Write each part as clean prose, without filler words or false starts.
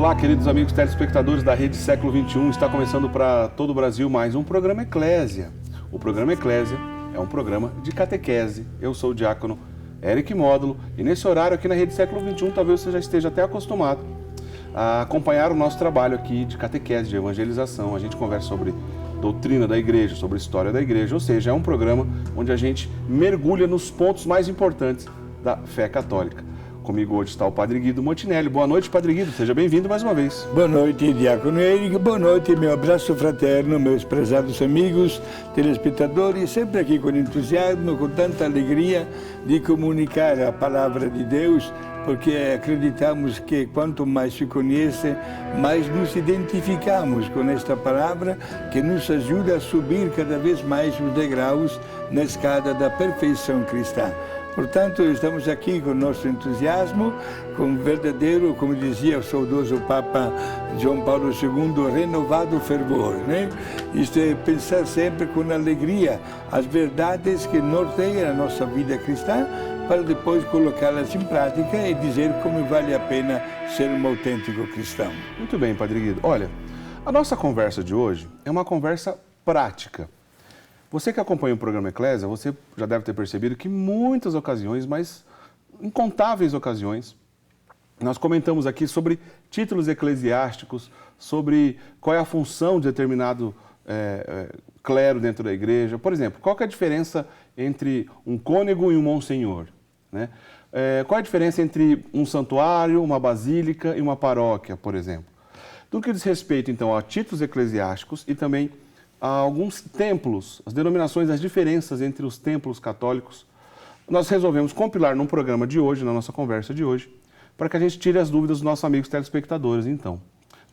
Olá, queridos amigos telespectadores da Rede Século XXI. Está começando para todo o Brasil mais um programa Eclésia. O programa Eclésia é um programa de catequese. Eu sou o diácono Eric Módulo e nesse horário aqui na Rede Século XXI, talvez você já esteja até acostumado a acompanhar o nosso trabalho aqui de catequese, de evangelização. A gente conversa sobre doutrina da igreja, sobre história da igreja, ou seja, é um programa onde a gente mergulha nos pontos mais importantes da fé católica. Comigo hoje está o Padre Guido Montinelli. Boa noite, Padre Guido. Seja bem-vindo mais uma vez. Boa noite, diácono Eric. Boa noite, meu abraço fraterno, meus prezados amigos, telespectadores, sempre aqui com entusiasmo, com tanta alegria de comunicar a palavra de Deus, porque acreditamos que quanto mais se conhece, mais nos identificamos com esta palavra que nos ajuda a subir cada vez mais os degraus na escada da perfeição cristã. Portanto, estamos aqui com nosso entusiasmo, com verdadeiro, como dizia o saudoso Papa João Paulo II, renovado fervor, né? Isto é pensar sempre com alegria as verdades que norteiam a nossa vida cristã, para depois colocá-las em prática e dizer como vale a pena ser um autêntico cristão. Muito bem, Padre Guido. Olha, a nossa conversa de hoje é uma conversa prática. Você que acompanha o programa Eclésia, você já deve ter percebido que muitas ocasiões, mas incontáveis ocasiões, nós comentamos aqui sobre títulos eclesiásticos, sobre qual é a função de determinado clero dentro da igreja. Por exemplo, qual que é a diferença entre um cônego e um monsenhor, né? Qual é a diferença entre um santuário, uma basílica e uma paróquia, por exemplo? No que diz respeito, então, a títulos eclesiásticos e também a alguns templos, as denominações, as diferenças entre os templos católicos, nós resolvemos compilar num programa de hoje, na nossa conversa de hoje, para que a gente tire as dúvidas dos nossos amigos telespectadores, então.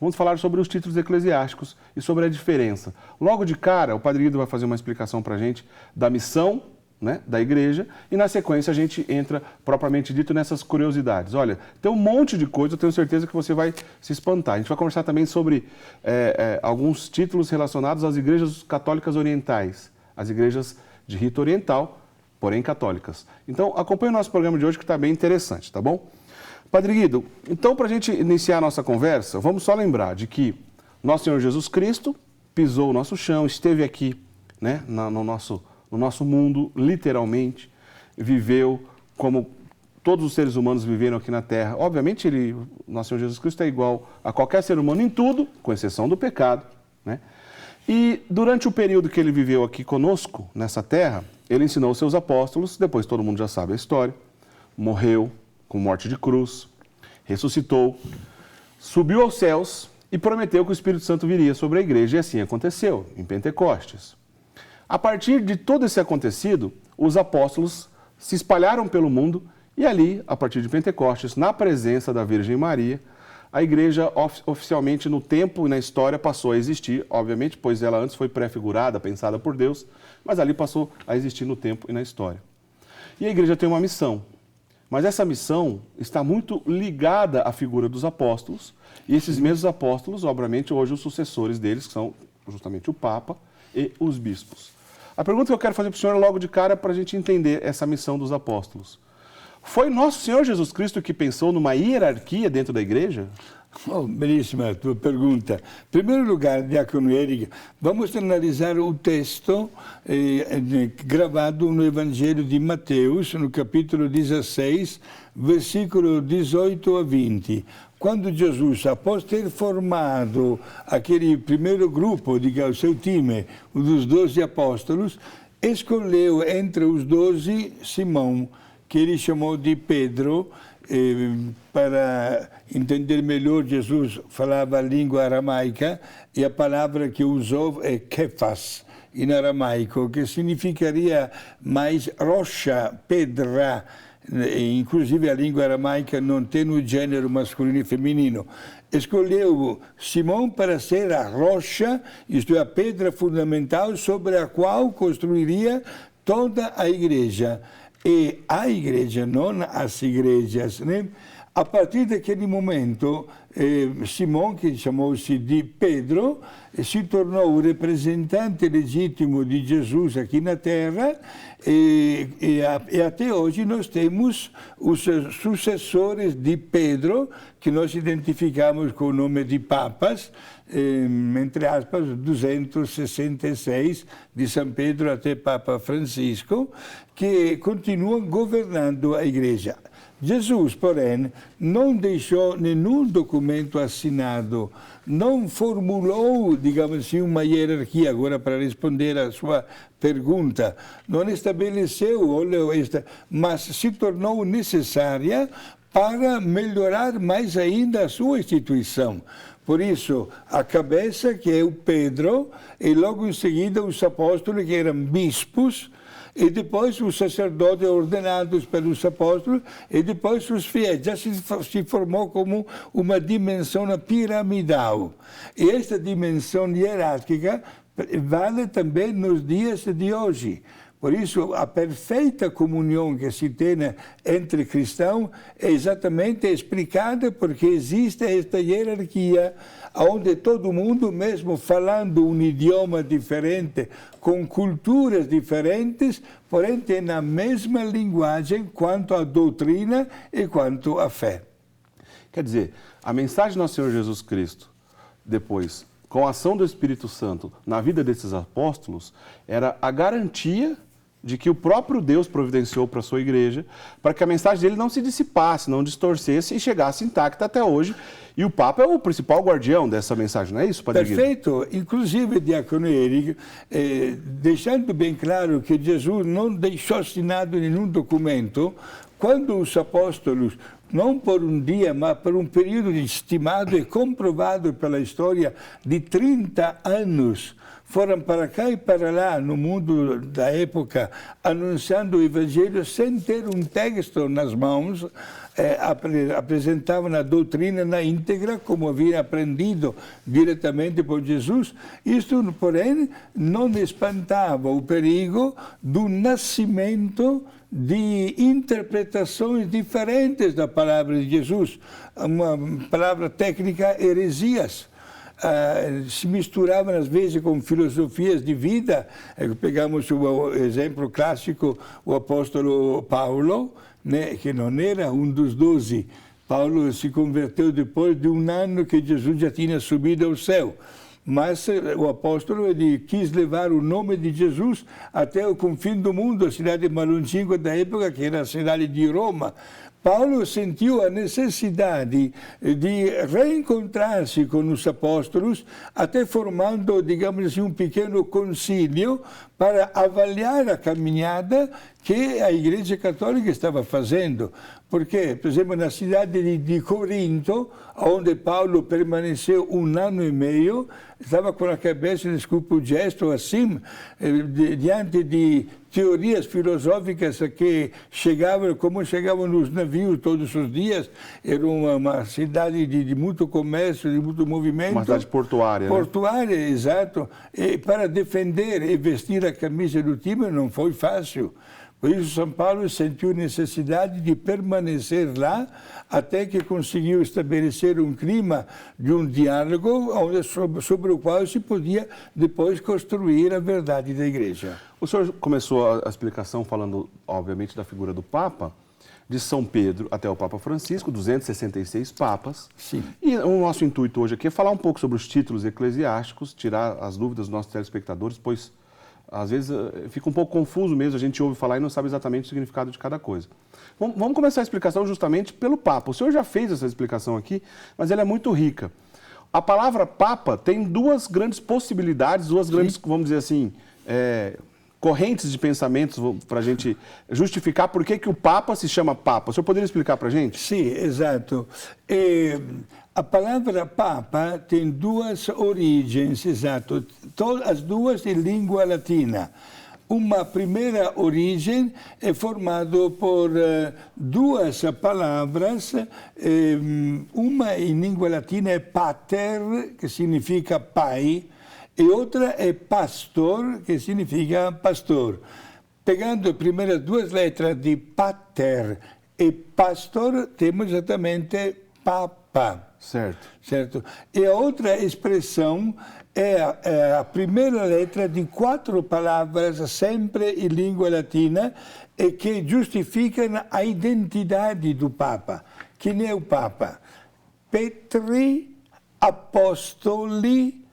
Vamos falar sobre os títulos eclesiásticos e sobre a diferença. Logo de cara, o Padre Guido vai fazer uma explicação para a gente da missão, né, da igreja, e na sequência a gente entra, propriamente dito, nessas curiosidades. Olha, tem um monte de coisa, eu tenho certeza que você vai se espantar. A gente vai conversar também sobre alguns títulos relacionados às igrejas católicas orientais, as igrejas de rito oriental, porém católicas. Então, acompanhe o nosso programa de hoje que está bem interessante, tá bom? Padre Guido, então, para a gente iniciar a nossa conversa, vamos só lembrar de que nosso Senhor Jesus Cristo pisou o nosso chão, esteve aqui, né, no nosso mundo, literalmente, viveu como todos os seres humanos viveram aqui na Terra. Obviamente, nosso Senhor Jesus Cristo é igual a qualquer ser humano em tudo, com exceção do pecado, né? E durante o período que ele viveu aqui conosco, nessa Terra, ele ensinou os seus apóstolos, depois todo mundo já sabe a história, morreu com morte de cruz, ressuscitou, subiu aos céus e prometeu que o Espírito Santo viria sobre a igreja, e assim aconteceu, em Pentecostes. A partir de todo esse acontecido, os apóstolos se espalharam pelo mundo e ali, a partir de Pentecostes, na presença da Virgem Maria, a igreja oficialmente no tempo e na história passou a existir, obviamente, pois ela antes foi prefigurada, pensada por Deus, mas ali passou a existir no tempo e na história. E a igreja tem uma missão, mas essa missão está muito ligada à figura dos apóstolos, e esses mesmos apóstolos, obviamente, hoje os sucessores deles, que são justamente o Papa e os bispos. A pergunta que eu quero fazer para o senhor logo de cara para a gente entender essa missão dos apóstolos. Foi nosso Senhor Jesus Cristo que pensou numa hierarquia dentro da igreja? Oh, belíssima a tua pergunta. Em primeiro lugar, diácono Eric, vamos analisar o texto gravado no Evangelho de Mateus, no capítulo 16, versículo 18 a 20. Quando Jesus, após ter formado aquele primeiro grupo, o seu time, dos 12 apóstolos, escolheu entre os 12 Simão, que ele chamou de Pedro. Para entender melhor, Jesus falava a língua aramaica e a palavra que usou é Kefas, em aramaico, que significaria mais rocha, pedra. Inclusive a língua aramaica não tem o gênero masculino e feminino. Escolheu Simão para ser a rocha, isto é, a pedra fundamental sobre a qual construiria toda a igreja. E a igreja, não as igrejas, né? A partir daquele momento, Simão, que chamou-se di Pedro, si tornou o representante legittimo di Gesù aqui na Terra e até hoje nós temos os sucessores de Pedro, que nós identificamos com o nome de papas, entre aspas, 266, de São Pedro até Papa Francisco, que continuam governando a Igreja. Jesus, porém, não deixou nenhum documento assinado, não formulou, digamos assim, uma hierarquia, agora para responder à sua pergunta, não estabeleceu, mas se tornou necessária para melhorar mais ainda a sua instituição. Por isso, a cabeça, que é o Pedro, e logo em seguida os apóstolos, que eram bispos, e depois os sacerdotes ordenados pelos apóstolos, e depois os fiéis. Já se formou como uma dimensão piramidal. E esta dimensão hierárquica vale também nos dias de hoje. Por isso, a perfeita comunhão que se tem entre cristãos é exatamente explicada porque existe esta hierarquia onde todo mundo, mesmo falando um idioma diferente, com culturas diferentes, porém tem a mesma linguagem quanto à doutrina e quanto à fé. Quer dizer, a mensagem do nosso Senhor Jesus Cristo, depois, com a ação do Espírito Santo na vida desses apóstolos, era a garantia de que o próprio Deus providenciou para a sua igreja, para que a mensagem dele não se dissipasse, não distorcesse e chegasse intacta até hoje. E o Papa é o principal guardião dessa mensagem, não é isso, Padre Guido? Perfeito. Inclusive, Diácono Érico, deixando bem claro que Jesus não deixou assinado nenhum documento, quando os apóstolos, não por um dia, mas por um período estimado e comprovado pela história de 30 anos, foram para cá e para lá, no mundo da época, anunciando o Evangelho sem ter um texto nas mãos, apresentavam a doutrina na íntegra, como haviam aprendido diretamente por Jesus. Isto, porém, não espantava o perigo do nascimento de interpretações diferentes da palavra de Jesus. Uma palavra técnica, heresias. Se misturavam às vezes com filosofias de vida. Pegamos o exemplo clássico, o apóstolo Paulo, né, que não era um dos 12. Paulo se converteu depois de um ano que Jesus já tinha subido ao céu. Mas o apóstolo ele quis levar o nome de Jesus até o confim do mundo, a cidade de Maluncingo da época, que era a cidade de Roma. Paulo sentiu a necessidade de reencontrar-se com os apóstolos, até formando, digamos assim, um pequeno concílio para avaliar a caminhada que a Igreja Católica estava fazendo. Porque, por exemplo, na cidade de Corinto, onde Paulo permaneceu um ano e meio, estava com a cabeça, desculpa o gesto, assim, diante de teorias filosóficas que chegavam, como chegavam nos navios todos os dias. Era uma cidade de muito comércio, de muito movimento. Uma cidade portuária, né? Portuária, exato. E para defender e vestir a camisa do time não foi fácil. Por isso, São Paulo sentiu necessidade de permanecer lá até que conseguiu estabelecer um clima de um diálogo sobre o qual se podia depois construir a verdade da Igreja. O senhor começou a explicação falando, obviamente, da figura do Papa, de São Pedro até o Papa Francisco, 266 papas. Sim. E o nosso intuito hoje aqui é falar um pouco sobre os títulos eclesiásticos, tirar as dúvidas dos nossos telespectadores, pois às vezes fica um pouco confuso mesmo, a gente ouve falar e não sabe exatamente o significado de cada coisa. Vamos começar a explicação justamente pelo Papa. O senhor já fez essa explicação aqui, mas ela é muito rica. A palavra Papa tem duas grandes possibilidades, duas grandes, vamos dizer assim, correntes de pensamentos para a gente justificar por que o Papa se chama Papa. O senhor poderia explicar para a gente? Sim, exato. A palavra Papa tem duas origens, exato, as duas em língua latina. Uma primeira origem é formada por duas palavras, uma em língua latina é pater, que significa pai, e outra é pastor, que significa pastor. Pegando as primeiras duas letras de pater E pastor temos exatamente papa. Certo? E a outra expressão é a primeira letra de 4 palavras, sempre em língua latina, e que justificam a identidade do Papa. Quem é o Papa? Petri apostoli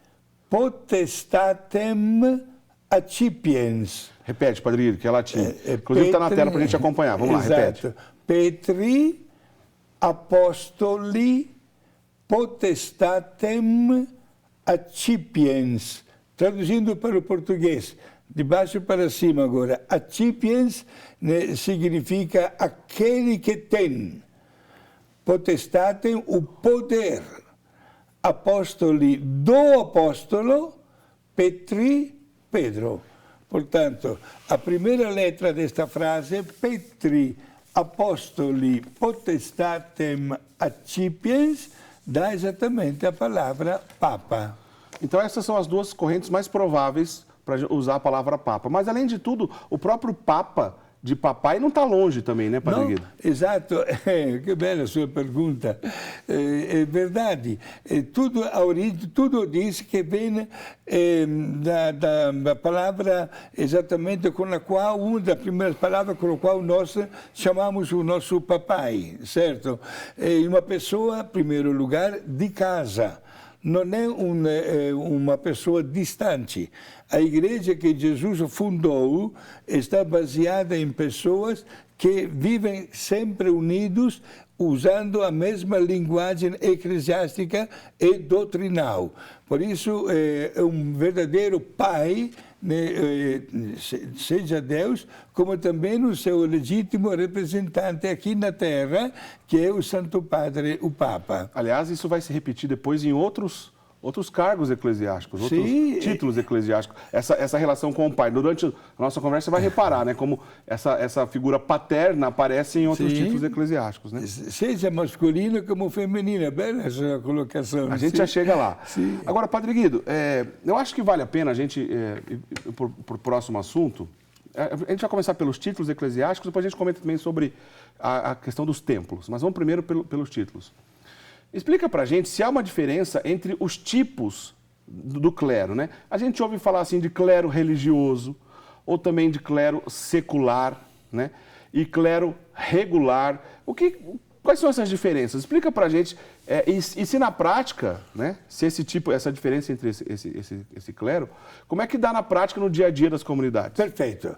potestatem accipiens. Repete, Padre, que é latim. Inclusive está na tela para a gente acompanhar. Vamos lá, repete. Petri apostoli potestatem accipiens. Traduzindo para o português, de baixo para cima agora. Accipiens significa aquele que tem. Potestatem, o poder. Apostoli, do apóstolo, Petri, Pedro. Portanto, a primeira letra desta frase, Petri, apostoli, potestatem accipiens, dá exatamente a palavra Papa. Então essas são as duas correntes mais prováveis para usar a palavra Papa. Mas além de tudo, o próprio Papa de papai não está longe também, né, Padre Guido? Exato, que bela sua pergunta. É verdade. Tudo diz que vem da palavra exatamente com a qual, uma das primeiras palavras com a qual nós chamamos o nosso papai, certo? É uma pessoa, em primeiro lugar, de casa. Não é uma pessoa distante. A igreja que Jesus fundou está baseada em pessoas que vivem sempre unidos, usando a mesma linguagem eclesiástica e doutrinal. Por isso, é um verdadeiro pai, seja Deus, como também o seu legítimo representante aqui na Terra, que é o Santo Padre, o Papa. Aliás, isso vai se repetir depois em outros cargos eclesiásticos, outros títulos eclesiásticos. Essa relação com o pai. Durante a nossa conversa você vai reparar, né, como essa figura paterna aparece em outros títulos eclesiásticos, né? Seja masculino como feminino. Bela essa colocação. A gente já chega lá. Sim. Agora, Padre Guido, eu acho que vale a pena a gente, ir para o próximo assunto. A gente vai começar pelos títulos eclesiásticos, depois a gente comenta também sobre a questão dos templos. Mas vamos primeiro pelos títulos. Explica pra gente se há uma diferença entre os tipos do clero, né? A gente ouve falar assim de clero religioso, ou também de clero secular, né? E clero regular. Quais são essas diferenças? Explica pra gente, e se na prática, né? Se essa diferença entre esse clero, como é que dá na prática no dia a dia das comunidades? Perfeito.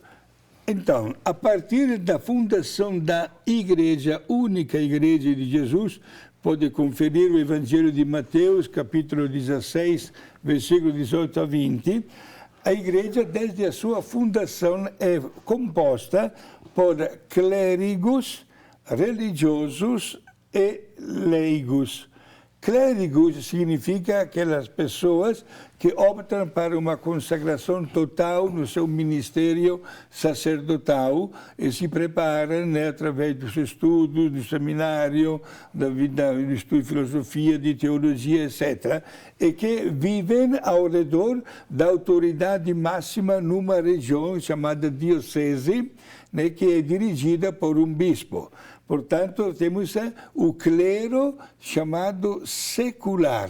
Então, a partir da fundação da Igreja, única Igreja de Jesus, pode conferir o Evangelho de Mateus, capítulo 16, versículo 18 a 20. A igreja, desde a sua fundação, é composta por clérigos, religiosos e leigos. Clérigos significa aquelas pessoas que optam para uma consagração total no seu ministério sacerdotal e se preparam, né, através dos estudos, do seminário, do estudo de filosofia, de teologia, etc. E que vivem ao redor da autoridade máxima numa região chamada diocese, né, que é dirigida por um bispo. Portanto, temos o clero chamado secular,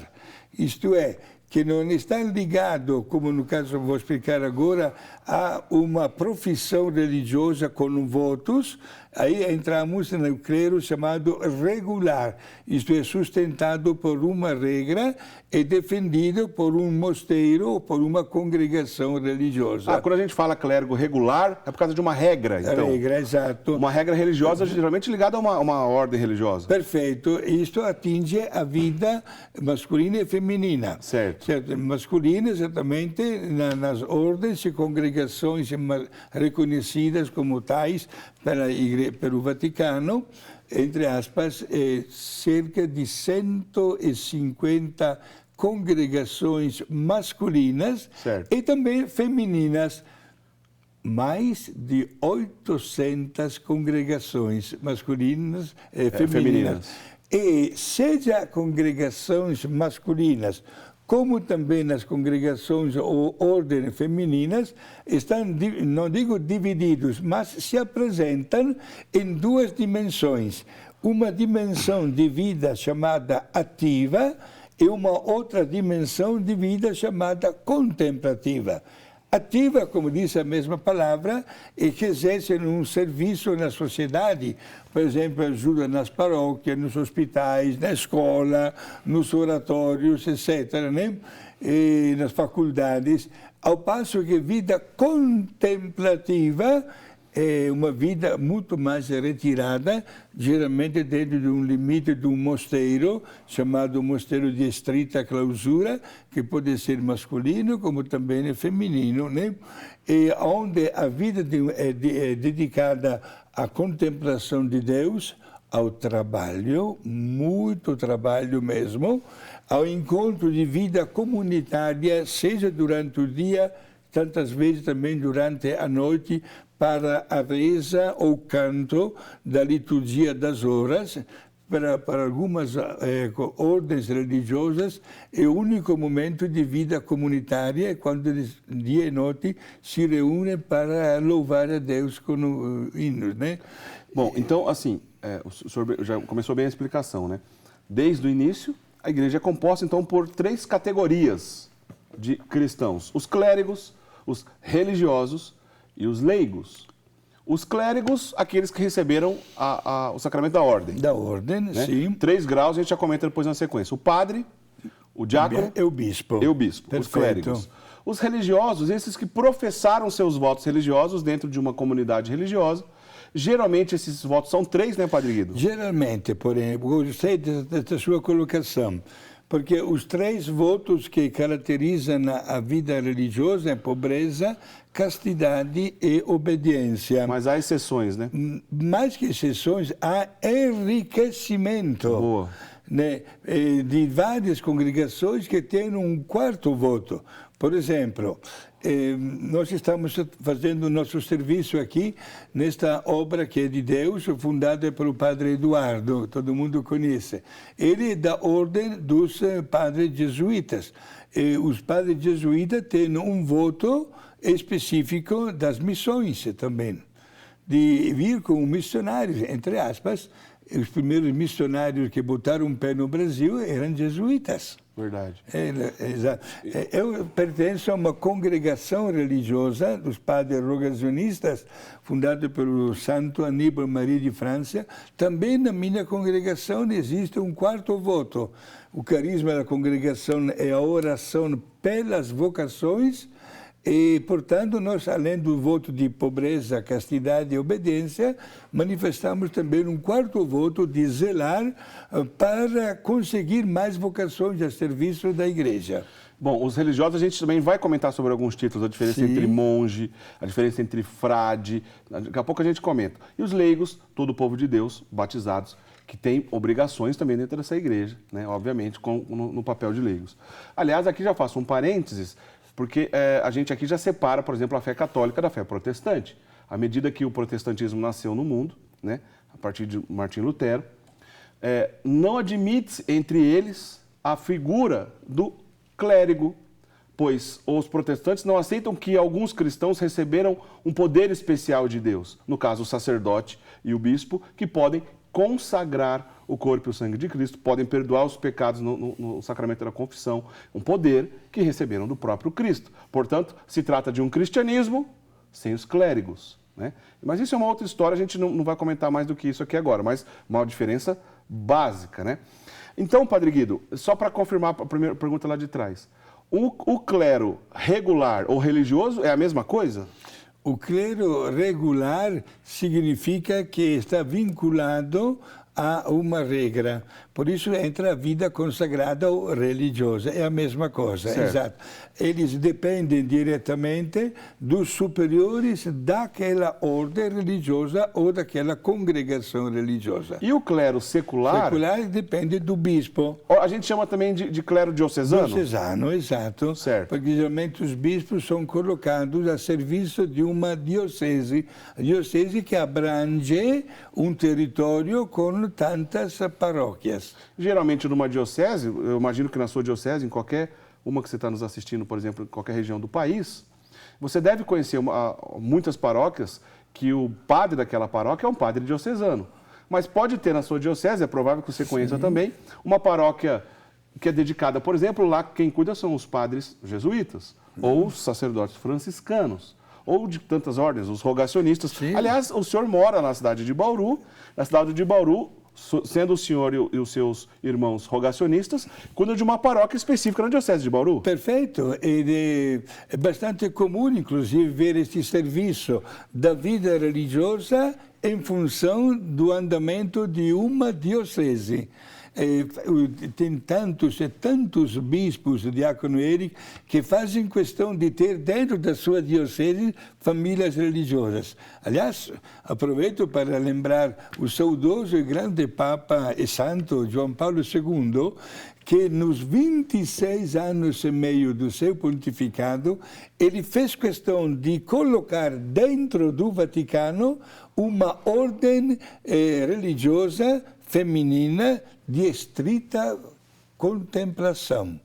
isto é, que não está ligado, como no caso vou explicar agora, a uma profissão religiosa com votos. Aí entramos no clero chamado regular, isto é, sustentado por uma regra e defendido por um mosteiro ou por uma congregação religiosa. Quando a gente fala clérigo regular, é por causa de uma regra, então? Regra, exato. Uma regra religiosa, geralmente ligada a uma ordem religiosa. Perfeito. Isto atinge a vida masculina e feminina. Certo. Masculina, exatamente, nas ordens e congregações reconhecidas como tais pelo Vaticano, entre aspas, cerca de 150 congregações masculinas, certo, e também femininas, mais de 800 congregações masculinas e femininas. E seja congregações masculinas como também nas congregações ou ordens femininas, estão, não digo divididos, mas se apresentam em duas dimensões. Uma dimensão de vida chamada ativa e uma outra dimensão de vida chamada contemplativa. Ativa, como diz a mesma palavra, e que exerce um serviço na sociedade, por exemplo, ajuda nas paróquias, nos hospitais, na escola, nos oratórios, etc., né? E nas faculdades, ao passo que vida contemplativa é uma vida muito mais retirada, geralmente dentro de um limite de um mosteiro, chamado mosteiro de estrita clausura, que pode ser masculino como também é feminino, né? E onde a vida é dedicada à contemplação de Deus, ao trabalho, muito trabalho mesmo, ao encontro de vida comunitária, seja durante o dia, tantas vezes também durante a noite, para a reza ou canto da liturgia das horas. Para algumas ordens religiosas, é o único momento de vida comunitária, quando dia e noite se reúnem para louvar a Deus com hinos, né? Bom, então, assim, o senhor já começou bem a explicação, né? Desde o início, a igreja é composta, então, por 3 categorias de cristãos. Os clérigos, os religiosos e os leigos. Os clérigos, aqueles que receberam o sacramento da ordem. Da ordem, né? Sim. 3 graus, a gente já comenta depois na sequência. O padre, o diácono e o bispo. E o bispo, Perfeito. Os clérigos. Os religiosos, esses que professaram seus votos religiosos dentro de uma comunidade religiosa. Geralmente esses votos são 3, né, Padre Guido? Geralmente, porém, gostei dessa sua colocação. Porque os 3 votos que caracterizam a vida religiosa é pobreza, castidade e obediência. Mas há exceções, né? Mais que exceções, há enriquecimento. Boa. Né, de várias congregações que têm um 4º voto. Por exemplo, nós estamos fazendo o nosso serviço aqui nesta obra que é de Deus, fundada pelo Padre Eduardo, todo mundo conhece. Ele é da ordem dos padres jesuítas. E os padres jesuítas têm um voto específico das missões também, de vir como missionários, entre aspas. Os primeiros missionários que botaram um pé no Brasil eram jesuítas. Verdade. Exato. Eu pertenço a uma congregação religiosa dos padres rogacionistas, fundada pelo Santo Aníbal Maria de França. Também na minha congregação existe um 4º voto. O carisma da congregação é a oração pelas vocações. E, portanto, nós, além do voto de pobreza, castidade e obediência, manifestamos também um 4º voto de zelar para conseguir mais vocações a serviço da igreja. Bom, os religiosos, a gente também vai comentar sobre alguns títulos, a diferença entre monge, a diferença entre frade, daqui a pouco a gente comenta. E os leigos, todo o povo de Deus, batizados, que tem obrigações também dentro dessa igreja, né? Obviamente, no papel de leigos. Aliás, aqui já faço um parênteses, porque a gente aqui já separa, por exemplo, a fé católica da fé protestante. À medida que o protestantismo nasceu no mundo, né, a partir de Martim Lutero, não admite entre eles a figura do clérigo, pois os protestantes não aceitam que alguns cristãos receberam um poder especial de Deus, no caso o sacerdote e o bispo, que podem consagrar o corpo e o sangue de Cristo, podem perdoar os pecados no sacramento da confissão, um poder que receberam do próprio Cristo. Portanto, se trata de um cristianismo sem os clérigos, né? Mas isso é uma outra história, a gente não vai comentar mais do que isso aqui agora, mas uma diferença básica, né? Então, Padre Guido, só para confirmar a primeira pergunta lá de trás, o clero regular ou religioso é a mesma coisa? O clero regular significa que está vinculado a uma regra. Por isso entra a vida consagrada ou religiosa. É a mesma coisa, certo. Exato. Eles dependem diretamente dos superiores daquela ordem religiosa ou daquela congregação religiosa. E o clero secular? Secular depende do bispo. A gente chama também de clero diocesano? Diocesano, exato. Certo. Porque geralmente os bispos são colocados a serviço de uma diocese. A diocese que abrange um território com tantas paróquias. Geralmente numa diocese, eu imagino que na sua diocese, em qualquer uma que você está nos assistindo, por exemplo, em qualquer região do país, você deve conhecer muitas paróquias que o padre daquela paróquia é um padre diocesano. Mas pode ter na sua diocese, é provável que você conheça também, uma paróquia que é dedicada, por exemplo, lá quem cuida são os padres jesuítas, ou os sacerdotes franciscanos, ou de tantas ordens, os rogacionistas. Sim. Aliás, o senhor mora na cidade de Bauru, sendo o senhor e os seus irmãos rogacionistas, cuidam de uma paróquia específica na diocese de Bauru. Perfeito, é bastante comum, inclusive, ver este serviço da vida religiosa em função do andamento de uma diocese. Tem tantos e tantos bispos, o diácono Eric, que fazem questão de ter dentro da sua diocese famílias religiosas. Aliás, aproveito para lembrar o saudoso e grande Papa e Santo João Paulo II, que nos 26 anos e meio do seu pontificado, ele fez questão de colocar dentro do Vaticano uma ordem religiosa feminina de estrita contemplação,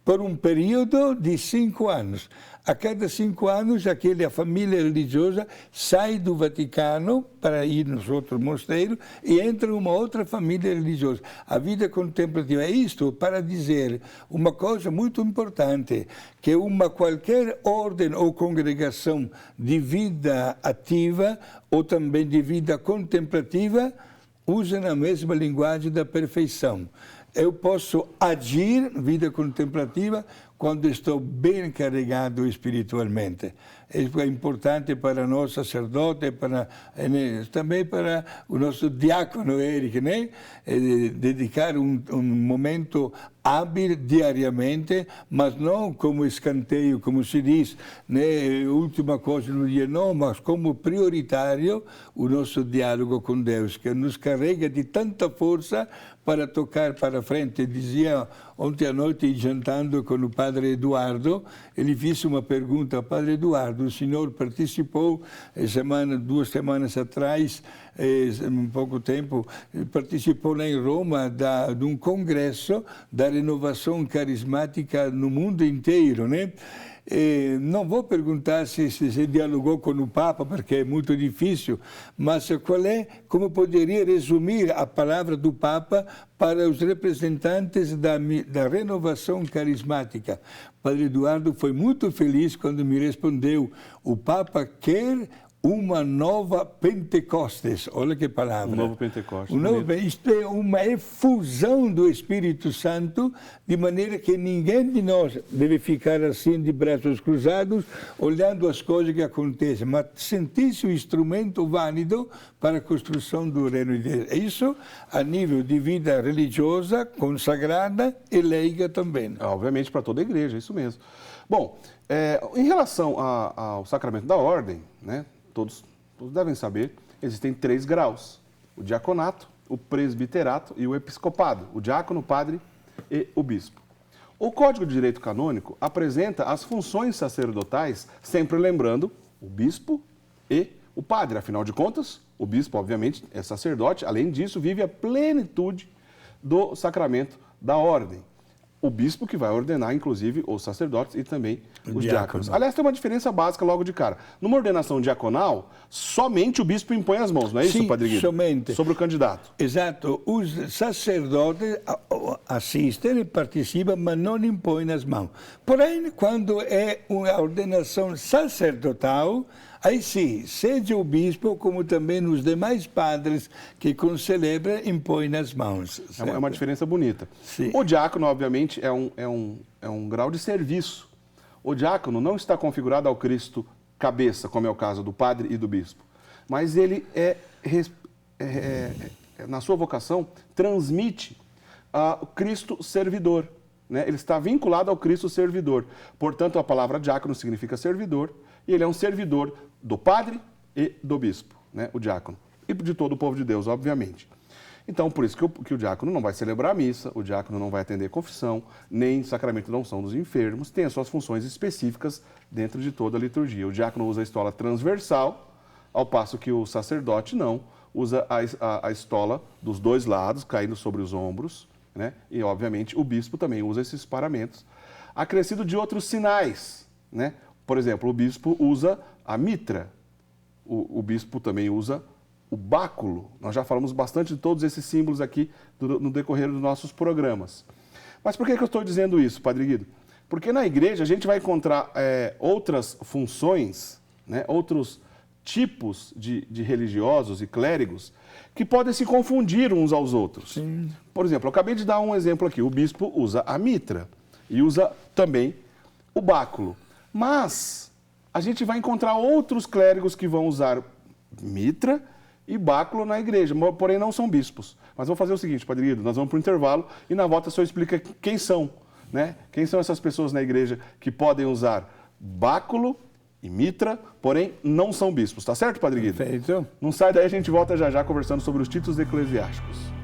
por um período de 5 anos. A cada 5 anos, a família religiosa sai do Vaticano para ir nos outros mosteiros e entra uma outra família religiosa. A vida contemplativa é isto para dizer uma coisa muito importante, que qualquer ordem ou congregação de vida ativa ou também de vida contemplativa usa a mesma linguagem da perfeição. Eu posso agir vida contemplativa quando estou bem carregado espiritualmente. Isso é importante para nós sacerdotes, também para o nosso diácono Eric, né? Dedicar um momento hábil diariamente, mas não como escanteio, como se diz, né? Última coisa no dia, não, mas como prioritário o nosso diálogo com Deus, que nos carrega de tanta força para tocar para frente. Dizia ontem à noite, jantando com o padre Eduardo, ele fez uma pergunta: Padre Eduardo, o senhor participou 2 semanas atrás, pouco tempo, participou lá em Roma de um congresso da renovação carismática no mundo inteiro, né? Não vou perguntar se dialogou com o Papa, porque é muito difícil, mas como poderia resumir a palavra do Papa para os representantes da renovação carismática. Padre Eduardo foi muito feliz quando me respondeu: o Papa quer uma nova Pentecostes. Olha que palavra. Um novo Pentecostes. Isto é uma efusão do Espírito Santo, de maneira que ninguém de nós deve ficar assim de braços cruzados, olhando as coisas que acontecem, mas sentir-se um instrumento válido para a construção do reino de Deus. Isso a nível de vida religiosa, consagrada e leiga também. Obviamente para toda a igreja, isso mesmo. Bom, em relação ao sacramento da ordem, né? Todos devem saber, existem 3 graus: o diaconato, o presbiterato e o episcopado, o diácono, o padre e o bispo. O Código de Direito Canônico apresenta as funções sacerdotais, sempre lembrando o bispo e o padre. Afinal de contas, o bispo, obviamente, é sacerdote, além disso, vive a plenitude do sacramento da ordem. O bispo que vai ordenar, inclusive, os sacerdotes e também os diáconos. Aliás, tem uma diferença básica logo de cara. Numa ordenação diaconal, somente o bispo impõe as mãos, não é isso, Padre Guido? Somente. Sobre o candidato. Exato. Os sacerdotes assistem e participam, mas não impõem as mãos. Porém, quando é uma ordenação sacerdotal, aí sim, seja o bispo, como também os demais padres que celebram, impõem as mãos. É uma diferença bonita. Sim. O diácono, obviamente, é um grau de serviço. O diácono não está configurado ao Cristo cabeça, como é o caso do padre e do bispo. Mas ele na sua vocação, transmite o Cristo servidor. Né? Ele está vinculado ao Cristo servidor. Portanto, a palavra diácono significa servidor, e ele é um servidor do padre e do bispo, né? O diácono. E de todo o povo de Deus, obviamente. Então, por isso que o diácono não vai celebrar a missa, o diácono não vai atender confissão, nem sacramento da unção dos enfermos, tem as suas funções específicas dentro de toda a liturgia. O diácono usa a estola transversal, ao passo que o sacerdote não, usa a estola dos 2 lados, caindo sobre os ombros, né? E, obviamente, o bispo também usa esses paramentos. acrescido de outros sinais, né? Por exemplo, o bispo usa a mitra, o bispo também usa o báculo. Nós já falamos bastante de todos esses símbolos aqui no decorrer dos nossos programas. Mas por que eu estou dizendo isso, Padre Guido? Porque na igreja a gente vai encontrar outras funções, né, outros tipos de religiosos e clérigos que podem se confundir uns aos outros. Sim. Por exemplo, eu acabei de dar um exemplo aqui. O bispo usa a mitra e usa também o báculo. Mas a gente vai encontrar outros clérigos que vão usar mitra e báculo na igreja, porém não são bispos. Mas vamos fazer o seguinte, Padre Guido, nós vamos para o intervalo e na volta o senhor explica quem são, né? Quem são essas pessoas na igreja que podem usar báculo e mitra, porém não são bispos. Tá certo, Padre Guido? Perfeito. Não sai daí, a gente volta já já conversando sobre os títulos eclesiásticos.